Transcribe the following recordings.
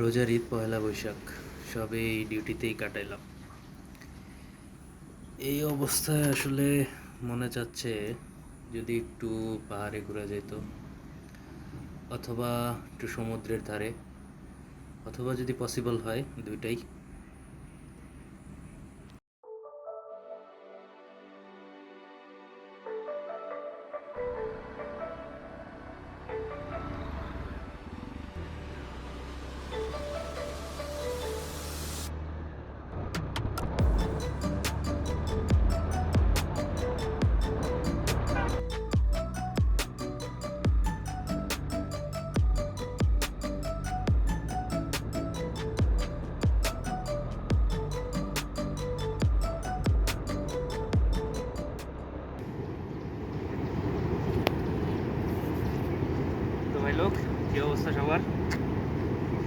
রোজার ঈদ পয়লা বৈশাখ সবে এই ডিউটিতেই কাটাইলাম। এই অবস্থায় আসলে মনে চাচ্ছে যদি একটু পাহাড়ে ঘোরা যেত, অথবা একটু সমুদ্রের ধারে, অথবা যদি পসিবল হয় দুইটাই। তো ভাই লোক, কী অবস্থা সবার?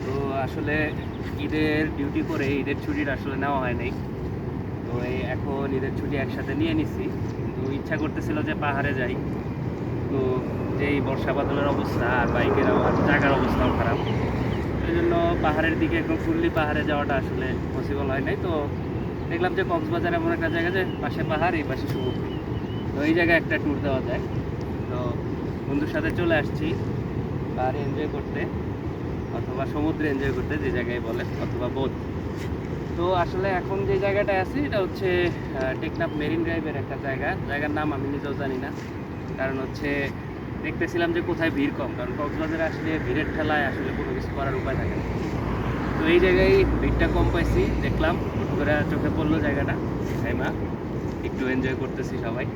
তো আসলে ঈদের ডিউটি করে ঈদের ছুটিটা আসলে নেওয়া হয় নাই। তো এখন ঈদের ছুটি একসাথে নিয়ে নিছি, কিন্তু ইচ্ছা করতেছিল যে পাহাড়ে যাই। তো যেই বর্ষা বাদলের অবস্থা আর বাইকের আমার জায়গার অবস্থাও খারাপ, এই জন্য পাহাড়ের দিকে একদম ফুললি পাহাড়ে যাওয়াটা আসলে পসিবল হয় নাই। তো দেখলাম যে কক্সবাজার এমন একটা জায়গা, যে পাশে পাহাড় এই পাশে সমুদ্র, তো এই জায়গায় একটা ট্যুর দেওয়া যায়। তো বন্ধুর সাথে চলে আসছি পাহাড়ে এনজয় করতে, অথবা সমুদ্রে এনজয় করতে, যে জায়গায় বলে, অথবা বোধ। তো আসলে এখন যে জায়গাটায় আছি এটা হচ্ছে টেকনাফ মেরিন ড্রাইভের একটা জায়গার নাম আমি নিজেও জানি না। কারণ হচ্ছে দেখতেছিলাম যে কোথায় ভিড় কম, কারণ কক্সবাজারে আসলে ভিড়ের ঠেলায় আসলে কোনো কিছু করার উপায় থাকে না। তো এই জায়গায় ভিড়টা কম পাইছি, দেখলাম হুট করে চোখে পড়লো জায়গাটা, তাই মা একটু এনজয় করতেছি সবাই।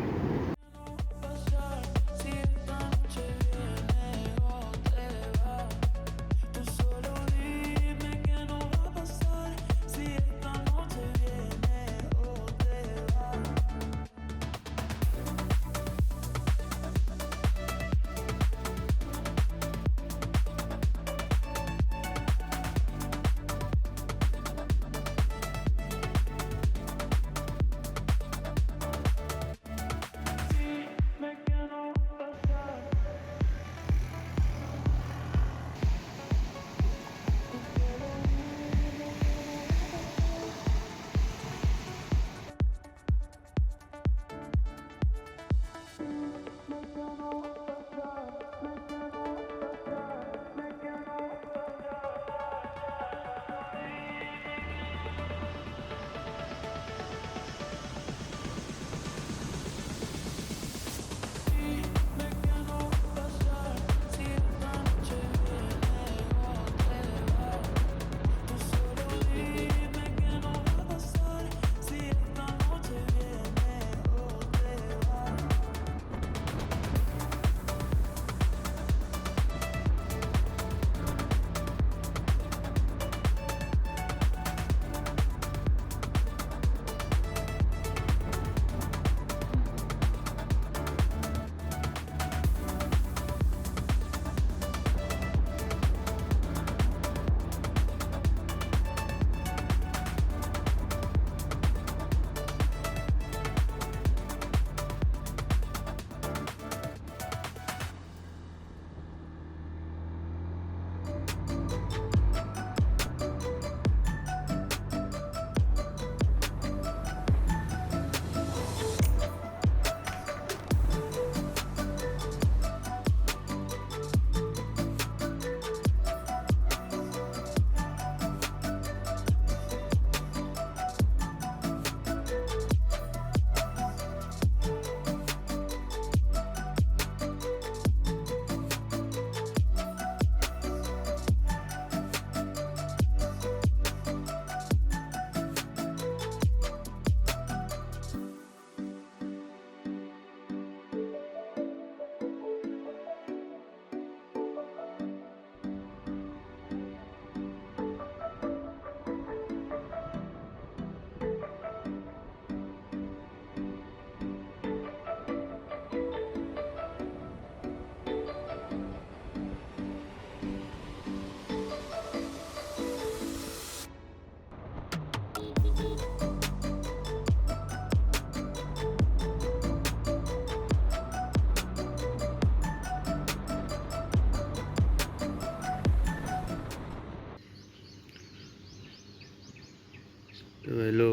তো হ্যালো,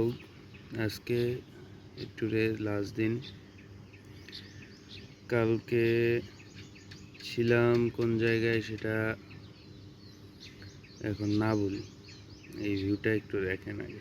আজকে ট্যুরের লাস্ট দিন। কালকে ছিলাম কোন জায়গায় সেটা এখন না বলি, এই ভিউটা একটু দেখেন আগে।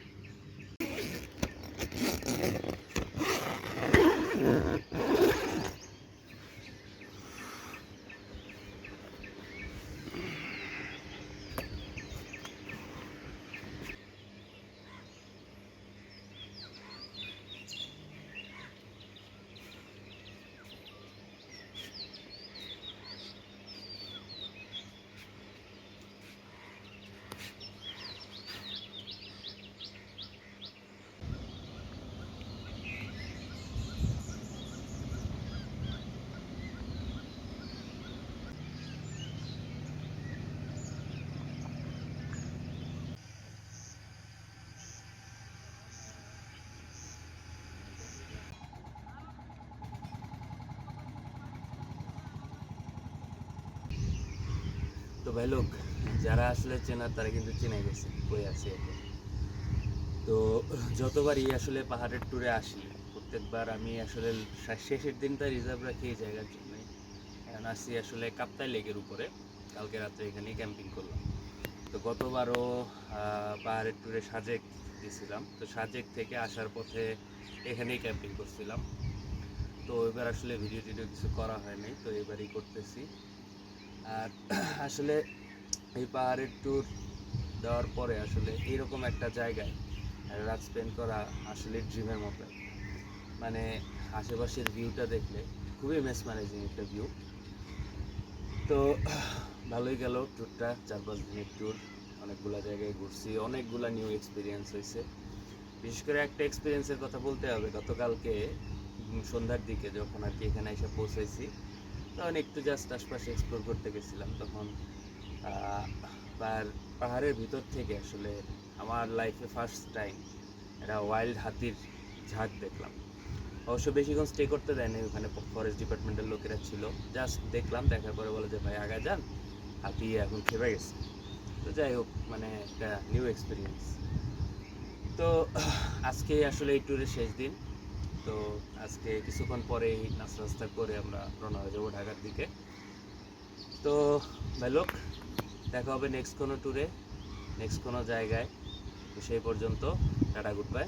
তো ভাই লোক, যারা আসলে চেনার তারা কিন্তু চেনে গেছে কই আছে এখন। তো যতবারই আসলে পাহাড়ের ট্যুরে আসি, প্রত্যেকবার আমি আসলে শেষের দিনটা রিজার্ভ রাখি এই জায়গার জন্য। এখন আসছি আসলে কাপ্তাই লেকের উপরে, কালকে রাত্রে এখানেই ক্যাম্পিং করলাম। তো গতবারও পাহাড়ের ট্যুরে সাজেক গেছিলাম, তো সাজেক থেকে আসার পথে এখানেই ক্যাম্পিং করছিলাম। তো এবার আসলে ভিডিও টিডিও কিছু করা হয়নি, তো এবারই করতেছি। আর আসলে এই পাহাড়ের ট্যুর দেওয়ার পরে আসলে এইরকম একটা জায়গায় রাত স্পেন্ড করা আসলে ড্রিমের মতো। মানে আশেপাশের ভিউটা দেখলে খুবই মেসমারাইজিং একটা ভিউ। তো ভালোই গেল ট্যুরটা, 4-5 দিনের ট্যুর। অনেকগুলো জায়গায় ঘুরছি, অনেকগুলো নিউ এক্সপিরিয়েন্স হয়েছে। বিশেষ করে একটা এক্সপিরিয়েন্সের কথা বলতে হবে, গতকালকে সন্ধ্যার দিকে যখন আর কি এখানে এসে পৌঁছাইছি, তখন একটু জাস্ট আশপাশে এক্সপ্লোর করতে গেছিলাম। তখন পাহাড়ের ভিতর থেকে আসলে আমার লাইফে ফার্স্ট টাইম একটা ওয়াইল্ড হাতির ঝাঁক দেখলাম। অবশ্য বেশিক্ষণ স্টে করতে দেয় না, ওখানে ফরেস্ট ডিপার্টমেন্টের লোকেরা ছিল। জাস্ট দেখলাম, দেখার পরে বলে যে ভাই আগায় যান, হাতি এখন খেপে গেছে। তো যাই হোক, মানে একটা নিউ এক্সপিরিয়েন্স। তো আজকে আসলে এই ট্যুরের শেষ দিন। তো আজকে কিছুক্ষণ পরেই নাস্তা করে আমরা রওনা হয়ে যাবো ঢাকার দিকে। তো ভাই লোক, দেখা হবে নেক্সট কোনো ট্যুরে, নেক্সট কোনো জায়গায়। তো সেই পর্যন্ত টাটা, গুড বাই।